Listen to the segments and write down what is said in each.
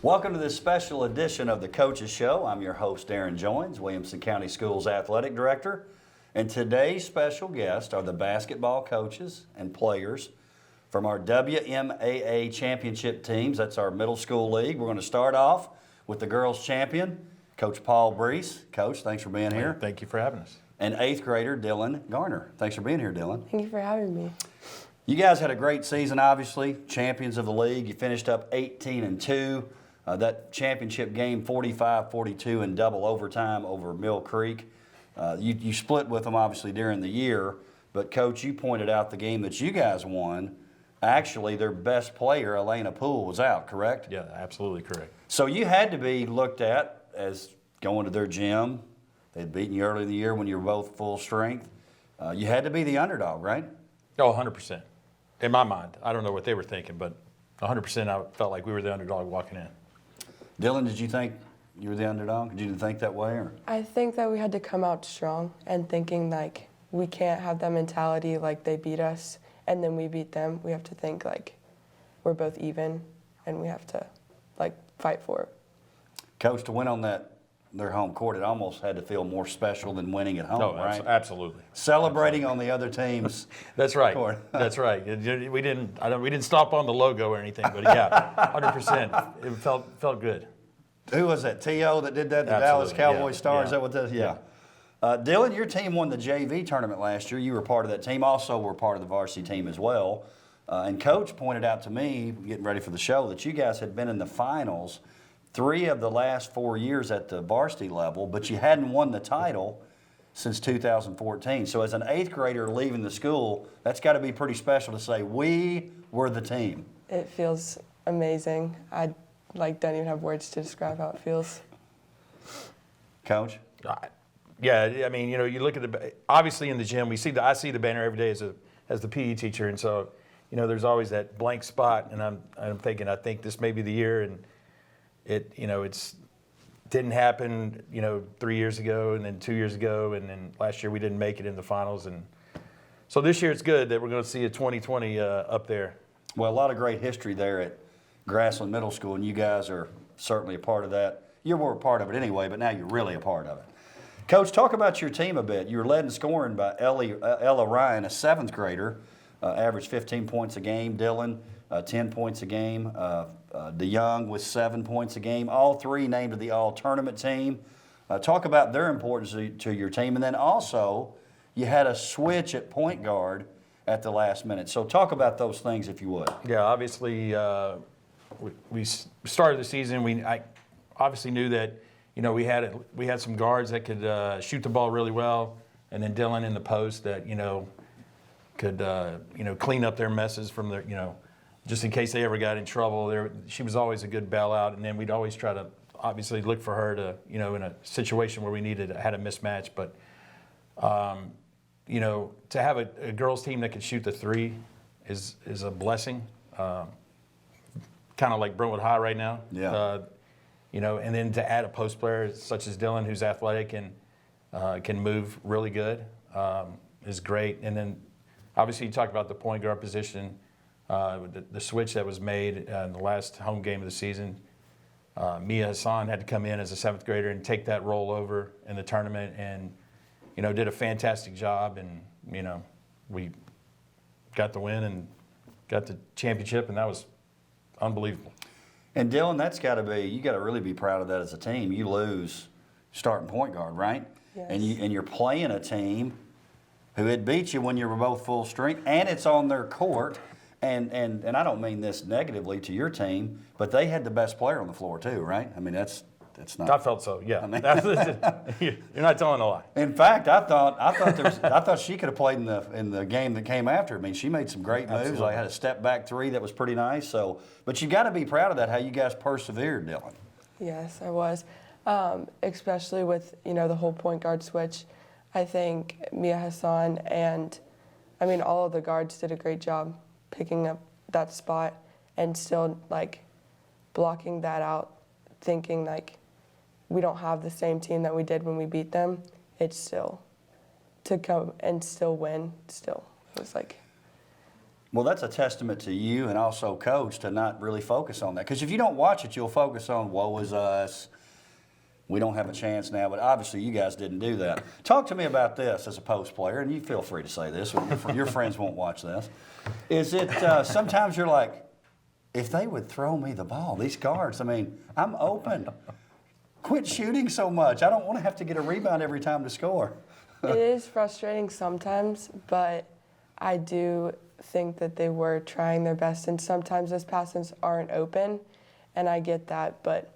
Welcome to this special edition of the Coaches Show. I'm your host, Darrin Joins, Williamson County Schools Athletic Director. And today's special guests are the basketball coaches and players from our WMAA championship teams. That's our middle school league. We're going to start off with the girls champion, Coach Paul Breece. Coach, thanks for being here. Thank you for having us. And 8th grader, Dylan Garner. Thanks for being here, Dylan. Thank you for having me. You guys had a great season, obviously, champions of the league. You finished up 18-2. That championship game, 45-42 in double overtime over Mill Creek. You split with them, obviously, during the year. But, Coach, you pointed out the game that you guys won. Actually, their best player, Elena Poole, was out, correct? Yeah, absolutely correct. So you had to be looked at as going to their gym. They'd beaten you early in the year when you were both full strength. You had to be the underdog, right? Oh, 100%. In my mind. I don't know what they were thinking, but 100% I felt like we were the underdog walking in. Dylan, did you think you were the underdog? Did you think that way? Or? I think that we had to come out strong and thinking like we can't have that mentality like they beat us and then we beat them. We have to think like we're both even and we have to like fight for it. Coach, to win on their home court, it almost had to feel more special than winning at home, right? Absolutely. Celebrating on the other team's That's right. court. That's right. We didn't stop on the logo or anything, but yeah, 100%. It felt good. Who was that? T.O. that did that? The Absolutely, Dallas Cowboys yeah, star? yeah. Is that what that is? Yeah. Dylan, your team won the JV tournament last year. You were part of that team. Also were part of the varsity team as well. And Coach pointed out to me, getting ready for the show, that you guys had been in the finals 3 of the last 4 years at the varsity level, but you hadn't won the title since 2014. So as an 8th grader leaving the school, that's got to be pretty special to say, we were the team. It feels amazing. I don't even have words to describe how it feels. Coach? Yeah, I mean, you look at obviously in the gym, I see the banner every day as the PE teacher, and so, there's always that blank spot, and I'm thinking, I think this may be the year, and it didn't happen, 3 years ago, and then 2 years ago, and then last year we didn't make it in the finals, and so this year it's good that we're going to see a 2020 up there. Well, a lot of great history there at Grassland Middle School, and you guys are certainly a part of that. You were a part of it anyway, but now you're really a part of it. Coach, talk about your team a bit. You were led in scoring by Ella Ryan, a 7th grader, averaged 15 points a game. Dylan, 10 points a game. DeYoung with 7 points a game. All 3 named to the all-tournament team. Talk about their importance to your team. And then also, you had a switch at point guard at the last minute. So talk about those things if you would. Yeah, obviously, we started the season. I obviously knew that, we had some guards that could shoot the ball really well, and then Dylan in the post that, could, clean up their messes from their, just in case they ever got in trouble. She was always a good bailout, and then we'd always try to obviously look for her to, in a situation where we had a mismatch. But, to have a girls team that can shoot the 3 is a blessing. Kind of like Brentwood High right now. Yeah. And then to add a post player such as Dylan, who's athletic and can move really good, is great. And then obviously you talk about the point guard position. The switch that was made in the last home game of the season, Mia Hassan had to come in as a 7th grader and take that role over in the tournament and, did a fantastic job. And, we got the win and got the championship, and that was unbelievable. And Dylan, you got to really be proud of that as a team. You lose starting point guard, right? Yes. And you're playing a team who had beat you when you were both full strength, and it's on their court. And I don't mean this negatively to your team, but they had the best player on the floor too, right? I mean, that's not. I felt so, yeah. I mean, You're not telling a lie. in fact, I thought she could have played in the game that came after. I mean, she made some great moves. Absolutely. Like had a step back 3 that was pretty nice. So, but you got to be proud of that. How you guys persevered, Dylan. Yes, I was. Especially with, the whole point guard switch. I think Mia Hassan and, all of the guards did a great job picking up that spot and still, blocking that out, thinking, we don't have the same team that we did when we beat them. It's still to come and still win, still. It was Well, that's a testament to you and also Coach to not really focus on that. Because if you don't watch it, you'll focus on, woe is us. We don't have a chance now, but obviously you guys didn't do that. Talk to me about this as a post player, and you feel free to say this. Your friends won't watch this. Is it sometimes you're like, if they would throw me the ball, these guards, I mean, I'm open. Quit shooting so much. I don't want to have to get a rebound every time to score. It is frustrating sometimes, but I do think that they were trying their best, and sometimes those passes aren't open, and I get that, but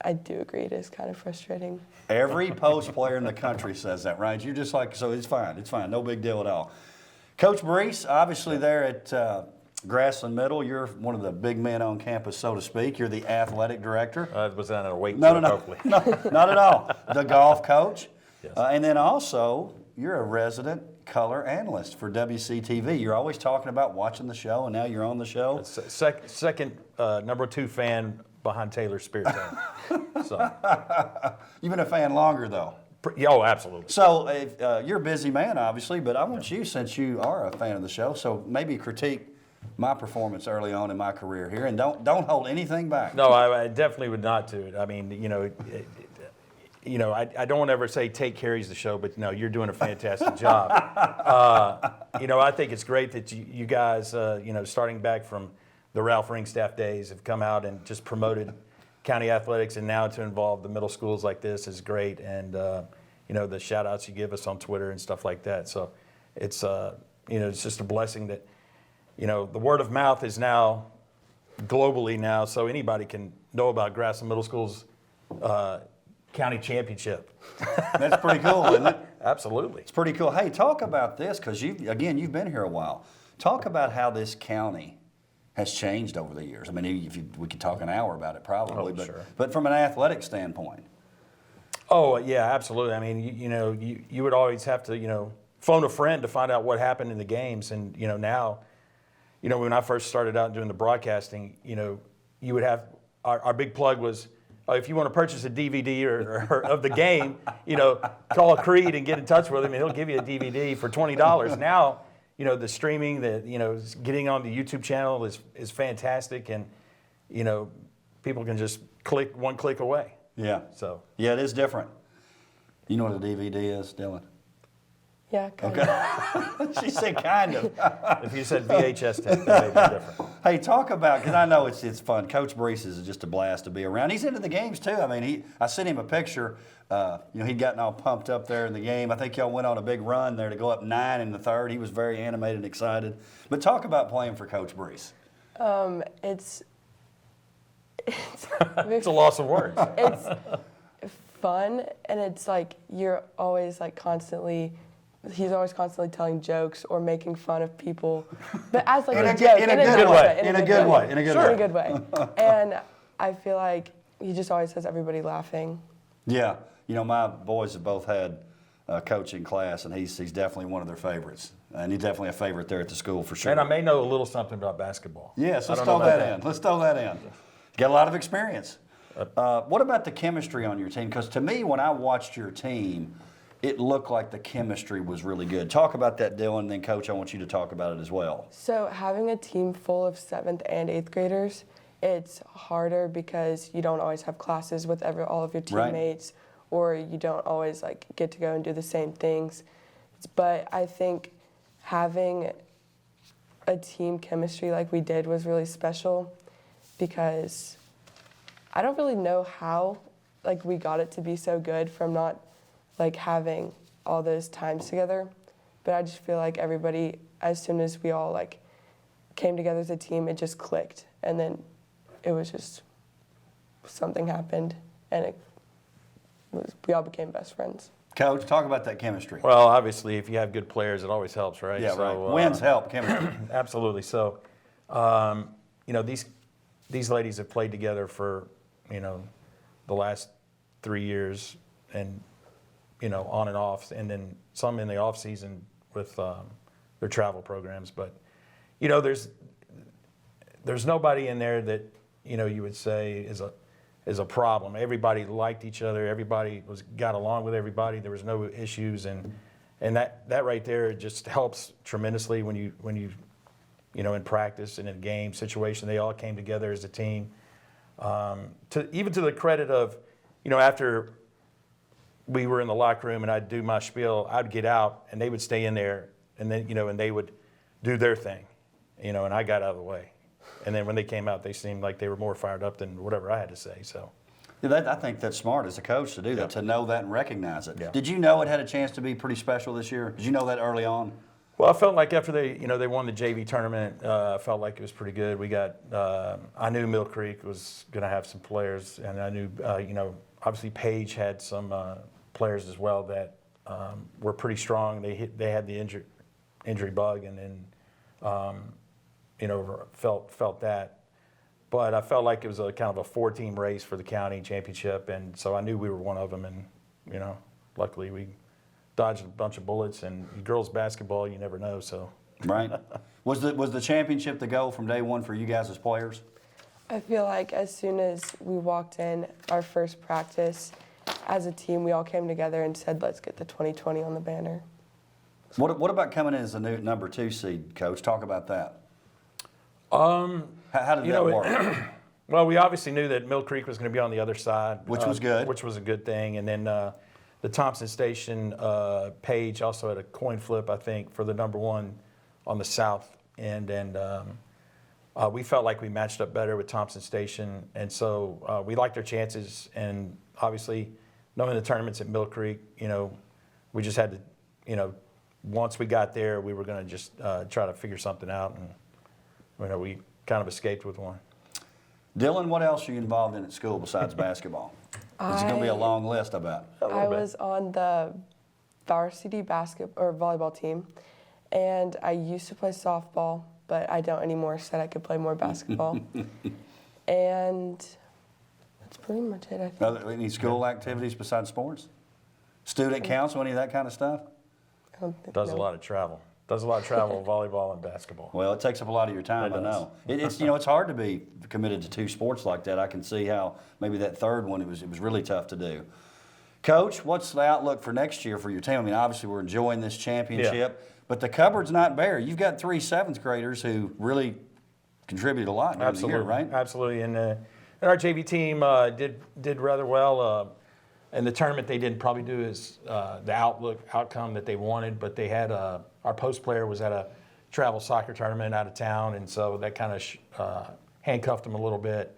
I do agree it is kind of frustrating. Every post player in the country says that, right? You're just like, so it's fine, no big deal at all. Coach Breece, obviously there at Grassland Middle, you're one of the big men on campus, so to speak. You're the athletic director. Was that a weight No, joke, no, hopefully? no, not at all. The golf coach. Yes. And then also, you're a resident color analyst for WCTV. You're always talking about watching the show, and now you're on the show. Second number 2 fan behind Taylor Spears. So, You've been a fan longer, though. oh, absolutely. So you're a busy man, obviously, but I want you, since you are a fan of the show, so maybe critique my performance early on in my career here, and don't hold anything back. No, I definitely would not do it. I mean, I don't want to ever say Tate carries the show, but no, you're doing a fantastic job. I think it's great that you guys, starting back from the Ralph Ringstaff days, have come out and just promoted county athletics, and now to involve the middle schools like this is great. And the shout outs you give us on Twitter and stuff like that. So it's it's just a blessing that the word of mouth is now globally now, so anybody can know about Grassland Middle School's county championship. That's pretty cool, isn't it? Absolutely. It's pretty cool. Hey, talk about this, because you've been here a while. Talk about how this county has changed over the years. I mean, we could talk an hour about it probably, Sure. But from an athletic standpoint. Oh, yeah, absolutely. I mean, you would always have to, phone a friend to find out what happened in the games. And, now, when I first started out doing the broadcasting, you would have, our big plug was, if you want to purchase a DVD or of the game, call Creed and get in touch with him, and he'll give you a DVD for $20. Now, the streaming, getting on the YouTube channel is fantastic, and people can just one click away. Yeah. So yeah, it is different. You know what a DVD is, Dylan? Yeah, kind of. She said kind of. if you said VHS tape, that may be different. Hey, talk about, because I know it's fun. Coach Breece is just a blast to be around. He's into the games too. I mean, I sent him a picture. He'd gotten all pumped up there in the game. I think y'all went on a big run there to go up 9 in the third. He was very animated and excited. But talk about playing for Coach Breece. It's It's a loss of words. It's fun, and it's like you're always like constantly. He's always constantly telling jokes or making fun of people, but as like a joke, in a good way. In a good way. And I feel like he just always has everybody laughing. Yeah, my boys have both had a coaching class, and he's definitely one of their favorites, and he's definitely a favorite there at the school for sure. And I may know a little something about basketball. Yes, let's throw that in. Let's throw that in. Got a lot of experience. What about the chemistry on your team? Because to me, when I watched your team, it looked like the chemistry was really good. Talk about that, Dylan, and then Coach, I want you to talk about it as well. So having a team full of 7th and 8th graders, it's harder because you don't always have classes with all of your teammates, or you don't always like get to go and do the same things. But I think having a team chemistry like we did was really special, because I don't really know how like we got it to be so good from not like having all those times together, but I just feel like everybody, as soon as we all like came together as a team, it just clicked, and then it was just something happened, and we all became best friends. Coach, talk about that chemistry. Well, obviously, if you have good players, it always helps, right? Yeah, right. Wins help chemistry. Absolutely. So, these ladies have played together for, the last 3 years, and on and off, and then some in the off season with their travel programs. But there's nobody in there that you would say is a problem. Everybody liked each other. Everybody got along with everybody. There was no issues, and that right there just helps tremendously when you in practice and in a game situation. They all came together as a team. Even to the credit of, after we were in the locker room and I'd do my spiel, I'd get out and they would stay in there and then, and they would do their thing, and I got out of the way. And then when they came out, they seemed like they were more fired up than whatever I had to say, so. Yeah, I think that's smart as a coach to do that, Yeah. to know that and recognize it. Yeah. Did you know it had a chance to be pretty special this year? Did you know that early on? Well, I felt like after they won the JV tournament, I felt like it was pretty good. I knew Mill Creek was going to have some players, and I knew, obviously Page had some players as well that were pretty strong. They had the injury bug, and then, felt that. But I felt like it was a kind of a 4-team race for the county championship, and so I knew we were one of them, and, luckily we dodged a bunch of bullets, and girls basketball, you never know, so. Right. Was the championship the goal from day one for you guys as players? I feel like as soon as we walked in our first practice, as a team, we all came together and said, let's get the 2020 on the banner. What about coming in as a new number 2 seed, Coach? Talk about that. How did that work? Well, we obviously knew that Mill Creek was going to be on the other side. Which was good. Which was a good thing. And then the Thompson Station Page also had a coin flip, I think, for the number 1 on the south end. And we felt like we matched up better with Thompson Station. And so we liked our chances. And obviously, knowing the tournaments at Mill Creek, we just had to, once we got there, we were going to just try to figure something out. And we kind of escaped with one. Dylan, what else are you involved in at school besides basketball? It's going to be a long list, I bet. I was on the varsity basketball or volleyball team, and I used to play softball, but I don't anymore. Said I could play more basketball, and that's pretty much it. I think. Any school activities besides sports? Student council, any of that kind of stuff? I don't think Does no. a lot of travel. Does a lot of travel, volleyball and basketball. Well, it takes up a lot of your time, It I does. know. It's hard to be committed to 2 sports like that. I can see how maybe that third one, it was really tough to do. Coach, what's the outlook for next year for your team? I mean, obviously we're enjoying this championship, but the cupboard's not bare. You've got 3 7th graders who really contributed a lot during the year, right? Absolutely. And our JV team did rather well. In the tournament, they didn't probably do as the outcome that they wanted, but they had our post player was at a travel soccer tournament out of town, and so that kind of handcuffed them a little bit.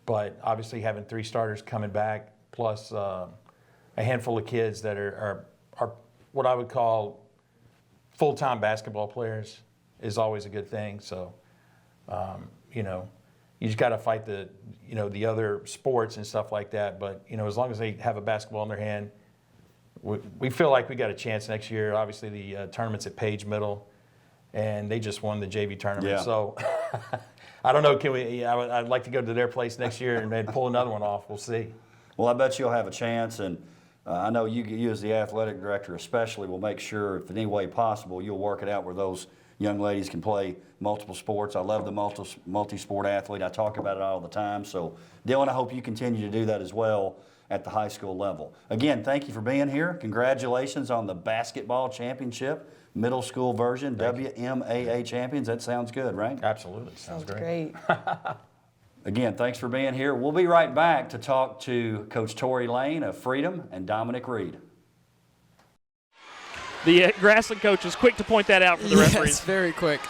But obviously, having 3 starters coming back, plus a handful of kids that are what I would call full-time basketball players is always a good thing. So, you just got to fight the other sports and stuff like that. But, as long as they have a basketball in their hand, we feel like we got a chance next year. Obviously, the tournament's at Page Middle, and they just won the JV tournament. Yeah. So, I don't know. I'd like to go to their place next year and maybe pull another one off. We'll see. Well, I bet you'll have a chance, and I know you as the athletic director especially will make sure, if in any way possible, you'll work it out where those young ladies can play multiple sports. I love the multi-sport athlete. I talk about it all the time. So, Dylan, I hope you continue to do that as well at the high school level. Again, thank you for being here. Congratulations on the basketball championship, middle school version, WMAA champions. That sounds good, right? Absolutely. Sounds great. Again, thanks for being here. We'll be right back to talk to Coach Tory Lane of Freedom and Dominic Reed. The Grassland coach is quick to point that out for the referees. Yes, very quick.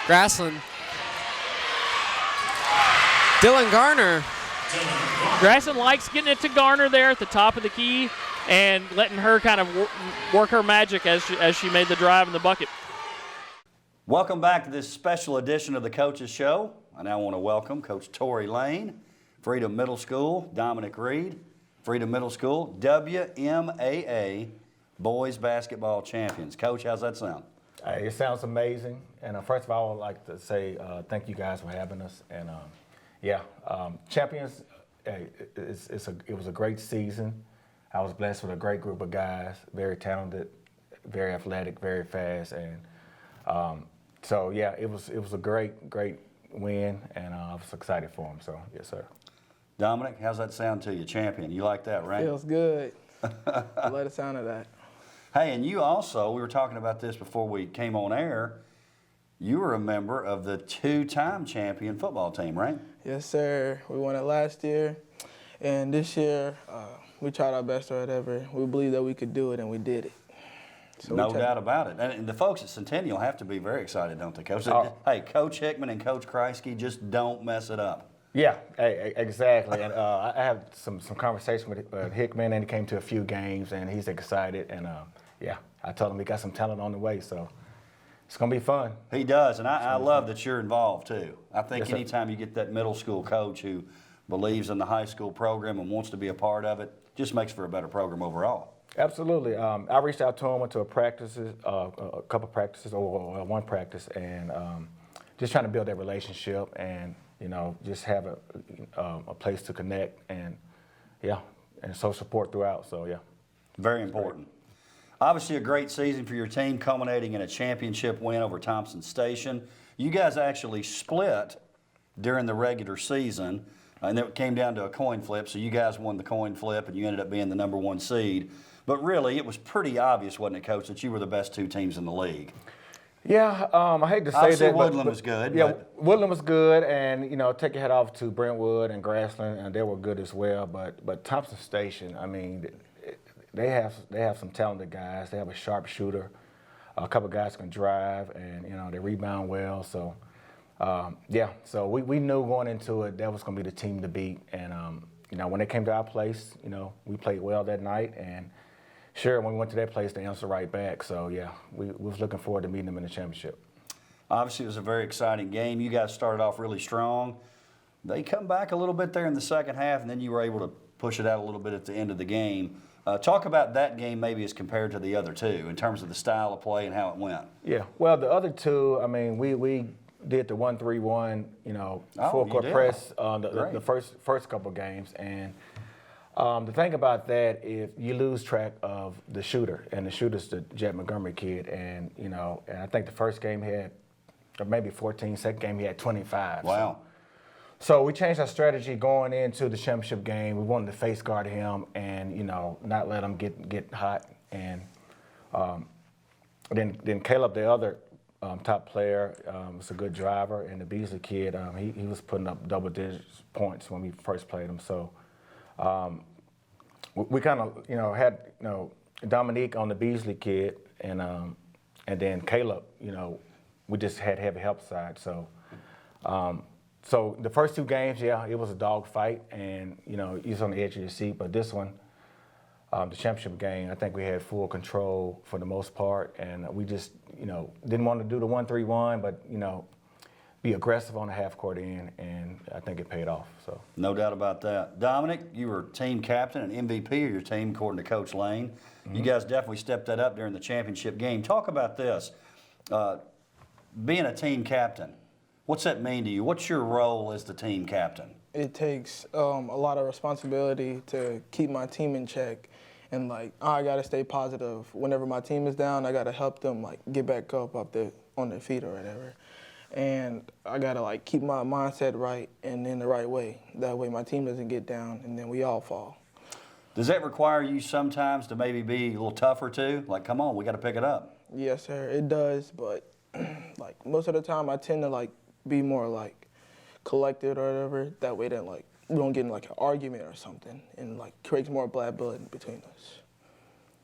Grassland. Dylan Garner. Grassland likes getting it to Garner there at the top of the key and letting her kind of work her magic as she made the drive in the bucket. Welcome back to this special edition of the Coaches Show. I now want to welcome Coach Tory Lane, Freedom Middle School, Dominic Reed, Freedom Middle School, WMAA Boys Basketball Champions. Coach, how's that sound? It sounds amazing. And first of all, I would like to say thank you guys for having us. And champions, it was a great season. I was blessed with a great group of guys, very talented, very athletic, very fast. And it was a great win, and I was excited for them. So, yes, sir. Dominic, how's that sound to you? Champion, you like that, right? Feels good. I love the sound of that. Hey, and you also, we were talking about this before we came on air, you were a member of the 2-time champion football team, right? Yes, sir. We won it last year, and this year we tried our best or whatever. We believed that we could do it, and we did it. So No doubt about it. And the folks at Centennial have to be very excited, don't they, Coach? Hey, Coach Hickman and Coach Kreisky just don't mess it up. Yeah, exactly. And I have some conversation with Hickman, and he came to a few games, and he's excited. And yeah, I told him we got some talent on the way, so it's gonna be fun. He does, and I love that you're involved too. I think Yes, sir. anytime you get that middle school coach who believes in the high school program and wants to be a part of it, just makes for a better program overall. Absolutely. I reached out to him, went to a couple practices, or one practice, and just trying to build that relationship and, just have a place to connect and, yeah, and so support throughout. So, yeah. Very important. Obviously a great season for your team, culminating in a championship win over Thompson Station. You guys actually split during the regular season, and it came down to a coin flip, so you guys won the coin flip, and you ended up being the #1 seed. But really, it was pretty obvious, wasn't it, Coach, that you were the best 2 teams in the league? Yeah, I hate to say Obviously, that. Woodland was good, Yeah, but- Woodland was good, and take your hat off to Brentwood and Grassland, and they were good as well. But Thompson Station, I mean, they have some talented guys. They have a sharp shooter, a couple guys can drive, and they rebound well. So yeah, so we knew going into it that was going to be the team to beat. And when they came to our place, we played well that night, and sure, when we went to their place, they answered right back. So yeah, we was looking forward to meeting them in the championship. Obviously, it was a very exciting game. You guys started off really strong. They come back a little bit there in the second half, and then you were able to push it out a little bit at the end of the game. Talk about that game maybe as compared to the other two in terms of the style of play and how it went. Yeah, well, the other two, I mean, we did the 1-3-1, full you court did? press Great. the first couple games, and the thing about that is you lose track of the shooter, and the shooter's the Jet Montgomery kid, and and I think the first game he had, or maybe 14, second game he had 25. Wow. So we changed our strategy going into the championship game. We wanted to face guard him and not let him get hot. And then Caleb, the other top player, was a good driver, and the Beasley kid, he was putting up double-digit points when we first played him. So we kind of had Dominic on the Beasley kid, and then Caleb, we just had heavy help side. So. So the first 2 games, yeah, it was a dog fight, and you was on the edge of your seat. But this one, the championship game, I think we had full control for the most part, and we just, didn't want to do the 1-3-1, but be aggressive on the half court end, and I think it paid off. So No doubt about that. Dominic, you were team captain and MVP of your team, according to Coach Lane. You guys definitely stepped that up during the championship game. Talk about this, being a team captain. What's that mean to you? What's your role as the team captain? It takes a lot of responsibility to keep my team in check, and I gotta stay positive. Whenever my team is down, I gotta help them get back up on their feet or whatever, and I gotta keep my mindset right and in the right way. That way my team doesn't get down, and then we all fall. Does that require you sometimes to maybe be a little tougher too? Come on, we got to pick it up. Yes, sir, it does, but most of the time I tend to be more collected or whatever. That way, then we don't get in an argument or something, and creates more bad blood between us.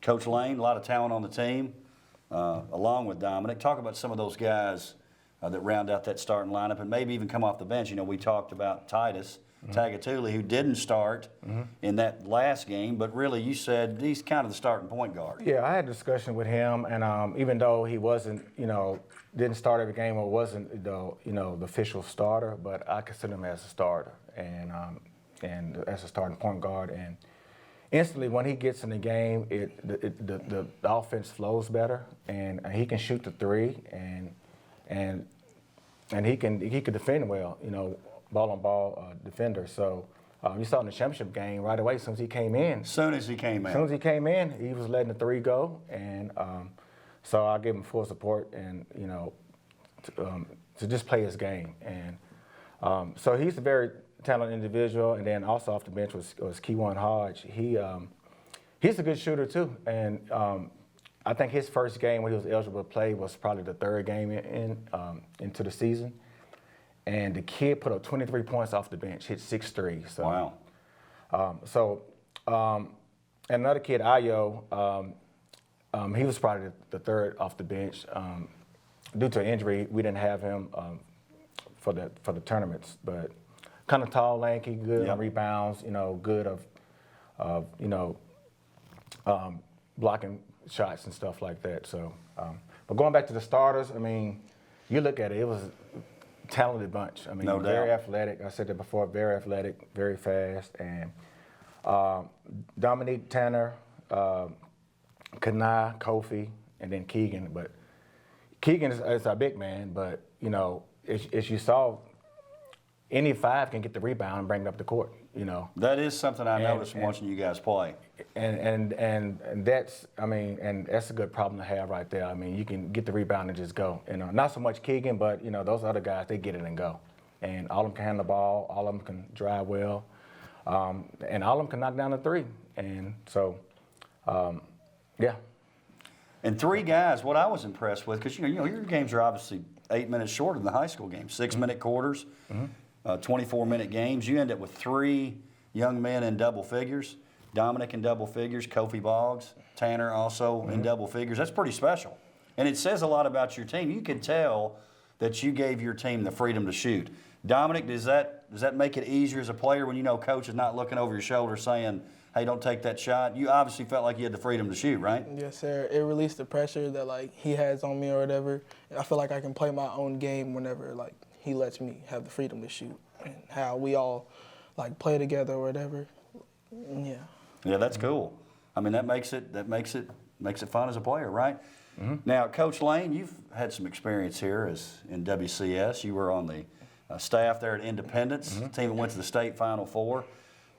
Coach Lane, a lot of talent on the team, along with Dominic. Talk about some of those guys that round out that starting lineup, and maybe even come off the bench. We talked about Titus Tagatuli, who didn't start in that last game, but really you said he's kind of the starting point guard. yeah, I had a discussion with him, and even though he wasn't, didn't start every game or wasn't the official starter, but I consider him as a starter and as a starting point guard. And instantly when he gets in the game, the offense flows better, and he can shoot the 3, and he can defend well, ball on ball defender. So you saw in the championship game right away as soon as he came in. As soon as he came As soon as he came in, he was letting the 3 go, and so I gave him full support and to just play his game. And so he's a very talented individual. And then also off the bench was Keywan Hodge. He's a good shooter too, and I think his first game when he was eligible to play was probably the third game into the season. And the kid put up 23 points off the bench, hit 6 threes. So, Wow. Another kid, Ayo, he was probably the third off the bench. Due to injury, we didn't have him for the tournaments. But kind of tall, lanky, good on rebounds, good of blocking shots and stuff like that. So, but going back to the starters, I mean, you look at it, it was a talented bunch. I mean, No very doubt. athletic. I said that before, very athletic, very fast. And Dominic, Tanner, Kanai, Kofi, and then Keegan. But Keegan is our big man, but, as you saw, any five can get the rebound and bring it up the court, That is something I noticed watching you guys play. And that's, and that's a good problem to have right there. I mean, you can get the rebound and just go. Not so much Keegan, but those other guys, they get it and go. And all of them can handle the ball, all of them can drive well, and all of them can knock down a three. And so, yeah. And 3 guys, what I was impressed with, because your games are obviously 8 minutes shorter than the high school games, 6-minute quarters, 24-minute games. You end up with 3 young men in double figures. Dominic in double figures, Kofi Boggs, Tanner also in double figures. That's pretty special. And it says a lot about your team. You can tell that you gave your team the freedom to shoot. Dominic, does that make it easier as a player when coach is not looking over your shoulder saying, hey, don't take that shot? You obviously felt like you had the freedom to shoot, right? Yes, sir. It released the pressure that he has on me or whatever. I feel like I can play my own game whenever he lets me have the freedom to shoot, and how we all play together or whatever. Yeah. Yeah, that's cool. I mean, that makes it fun as a player, right? Now, Coach Lane, you've had some experience here in WCS. You were on the staff there at Independence, the team that went to the state Final Four.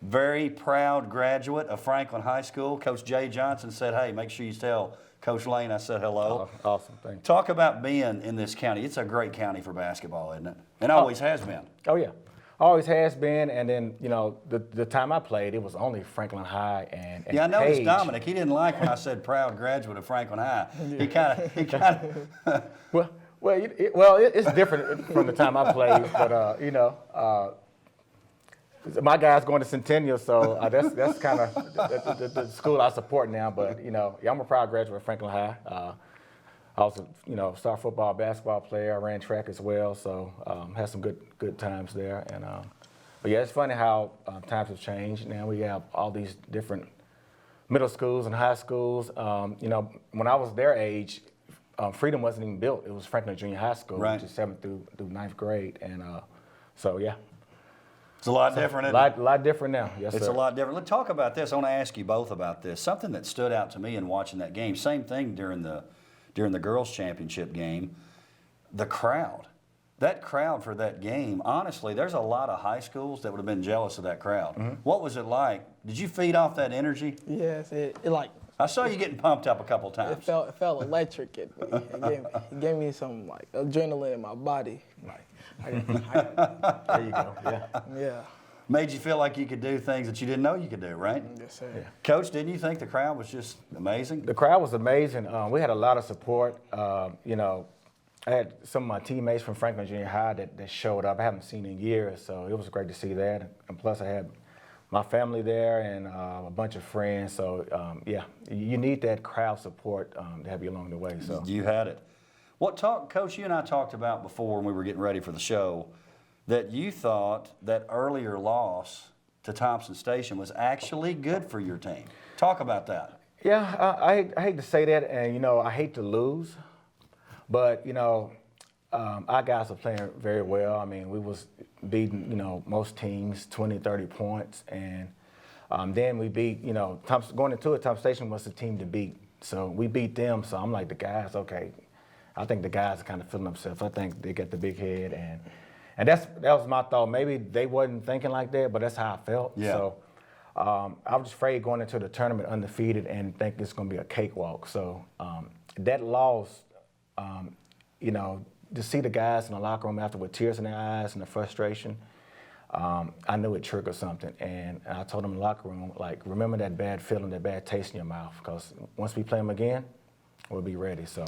Very proud graduate of Franklin High School. Coach Jay Johnson said, hey, make sure you tell Coach Lane I said hello. Oh, awesome, thank you. Talk about being in this county. It's a great county for basketball, isn't it? And always has been. Oh, yeah. Always has been, and then, the time I played, it was only Franklin High and Yeah, I noticed Page. Dominic, he didn't like when I said proud graduate of Franklin High. He kind of. It's different from the time I played, but my guy's going to Centennial, so that's kind of the school I support now. But I'm a proud graduate of Franklin High. I was a star football, basketball player. I ran track as well, so had some good times there. And but yeah, it's funny how times have changed. Now we have all these different middle schools and high schools. When I was their age, Freedom wasn't even built. It was Franklin Junior High School, Right. which is 7th through 9th grade, and so yeah. It's a lot different, isn't it? A lot different now. Yes, It's sir. a lot different. Let's talk about this. I want to ask you both about this. Something that stood out to me in watching that game. Same thing during the girls' championship game. The crowd. That crowd for that game. Honestly, there's a lot of high schools that would have been jealous of that crowd. What was it like? Did you feed off that energy? Yes, it I saw you getting pumped up a couple it times. felt electric at me. It gave me some adrenaline in my body. There you go. Yeah. Yeah. Made you feel like you could do things that you didn't know you could do, right? Yes, sir. Yeah. Coach, didn't you think the crowd was just amazing? The crowd was amazing. We had a lot of support. I had some of my teammates from Franklin Junior High that showed up. I haven't seen in years, so it was great to see that. And plus, I had my family there and a bunch of friends. So, yeah, you need that crowd support to have you along the way. So You had it. Coach, you and I talked about before when we were getting ready for the show that you thought that earlier loss to Thompson Station was actually good for your team. Talk about that. Yeah, I hate to say that, and I hate to lose, but our guys are playing very well. I mean, we was beating most teams 20, 30 points, and then we beat Thompson. Going into it, Thompson Station was the team to beat, so we beat them. So I'm like, the guys, okay. I think the guys are kind of feeling themselves. I think they got the big head, and that was my thought. Maybe they wasn't thinking like that, but that's how I felt. Yeah. So I was just afraid going into the tournament undefeated and think it's going to be a cakewalk. So that loss, to see the guys in the locker room after with tears in their eyes and the frustration, I knew it triggered something. And I told them in the locker room, remember that bad feeling, that bad taste in your mouth, because once we play them again, we'll be ready. So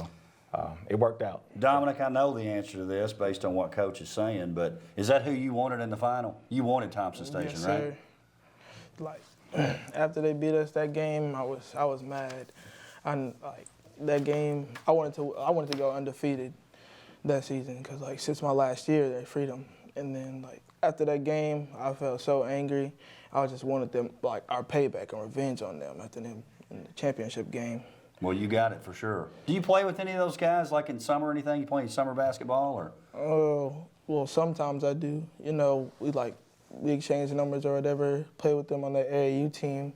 it worked out. Dominic, I know the answer to this based on what Coach is saying, but is that who you wanted in the final? You wanted Thompson Station, Yes, right? sir. Like after they beat us that game, I was mad. That game, I wanted to go undefeated that season because like since my last year, they freed them. And then like after that game, I felt so angry. I just wanted them like our payback and revenge on them after them in the championship game. Well, you got it for sure. Do you play with any of those guys like in summer or anything? You play any summer basketball or? Well, sometimes I do. You know, we exchange numbers or whatever, play with them on the AAU team.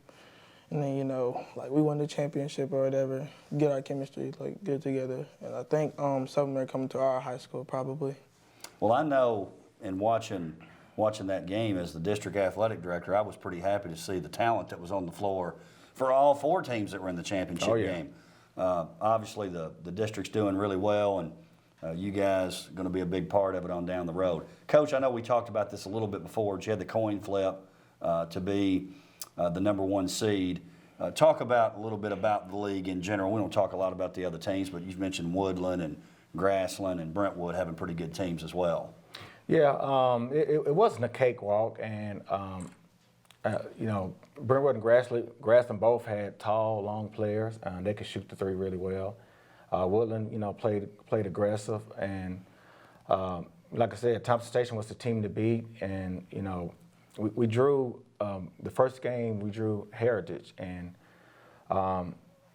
And then, you know, like we won the championship or whatever, get our chemistry like good together. And I think some of them are coming to our high school probably. Well, I know in watching that game as the district athletic director, I was pretty happy to see the talent that was on the floor for all 4 teams that were in the championship game. Obviously, the district's doing really well, and you guys are going to be a big part of it on down the road. Coach, I know we talked about this a little bit before, but you had the coin flip to be the #1 seed. Talk about a little bit about the league in general. We don't talk a lot about the other teams, but you've mentioned Woodland and Grassland and Brentwood having pretty good teams as well. Yeah, it wasn't a cakewalk, and you know, Brentwood and Grassland both had tall, long players. They could shoot the 3 really well. Woodland, you know, played aggressive, and like I said, Thompson Station was the team to beat, and you know, we drew the first game. We drew Heritage, and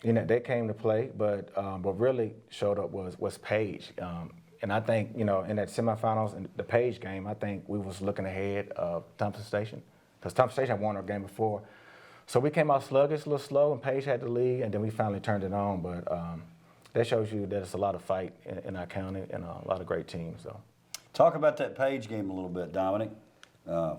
you know, they came to play, but what really showed up was Page. And I think, you know, in that semifinals, in the Page game, I think we was looking ahead of Thompson Station because Thompson Station had won our game before. So we came out sluggish, a little slow, and Page had the lead, and then we finally turned it on. But that shows you that it's a lot of fight in our county and a lot of great teams. So, talk about that Page game a little bit, Dominic. Got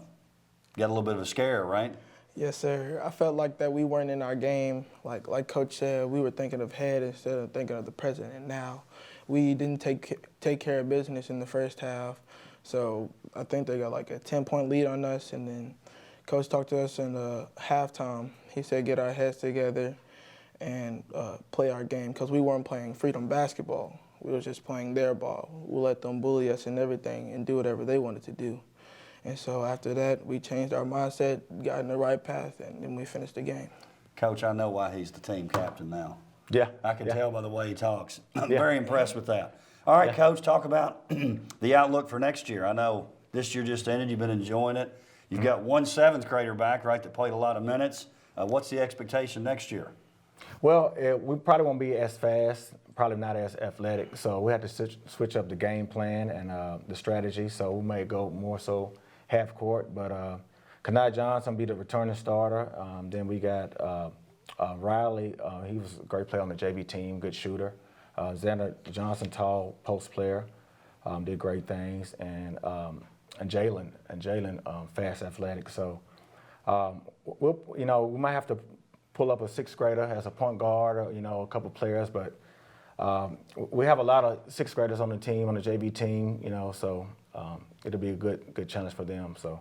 a little bit of a scare, right? Yes, sir. I felt like that we weren't in our game. Like Coach said, we were thinking of head instead of thinking of the present and now. We didn't take care of business in the first half, so I think they got like a 10-point lead on us. And then Coach talked to us in the halftime. He said, "Get our heads together and play our game," because we weren't playing freedom basketball. We were just playing their ball. We'll let them bully us and everything and do whatever they wanted to do. And so after that, we changed our mindset, got in the right path, and then we finished the game. Coach, I know why he's the team captain now. yeah. I can tell by the way he talks. I'm Yeah. very impressed with that. All right, Coach, talk about the outlook for next year. I know this year just ended. You've been enjoying it. You've got 1 7th grader back, right, that played a lot of minutes. What's the expectation next year? Well, we probably won't be as fast, probably not as athletic. So we have to switch up the game plan and the strategy. So we may go more so half court. But Kanai Johnson will be the returning starter. Then we got Riley. He was a great player on the JV team, good shooter. Xander Johnson, tall post player, did great things. And Jalen, fast, athletic. So we might have to pull up a 6th grader as a point guard, or, you know, a couple players, but we have a lot of 6th graders on the team, on the JV team, you know, so it'll be a good challenge for them. So,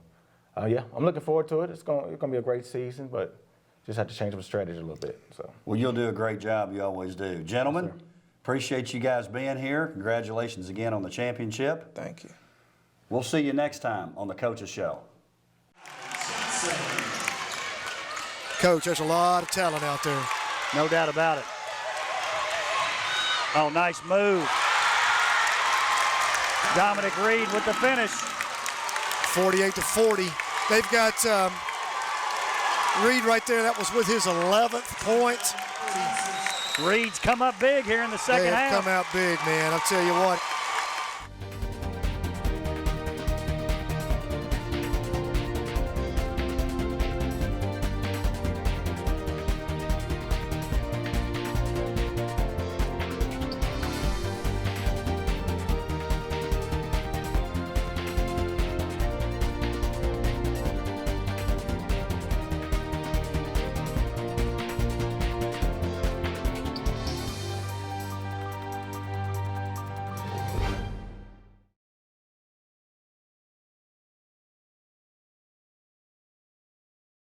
yeah, I'm looking forward to it. It's going to be a great season, but just have to change up the strategy a little bit. So. Well, you'll do a great job. You always do. Gentlemen, appreciate you guys being here. Congratulations again on the championship. Thank you. We'll see you next time on the Coach's Show. Coach, there's a lot of talent out there. No doubt about it. Oh, nice move. Dominic Reed with the finish. 48-40. They've got Reed right there. That was with his 11th point. Reed's come up big here in the second half. They have come out big, man. I'll tell you what.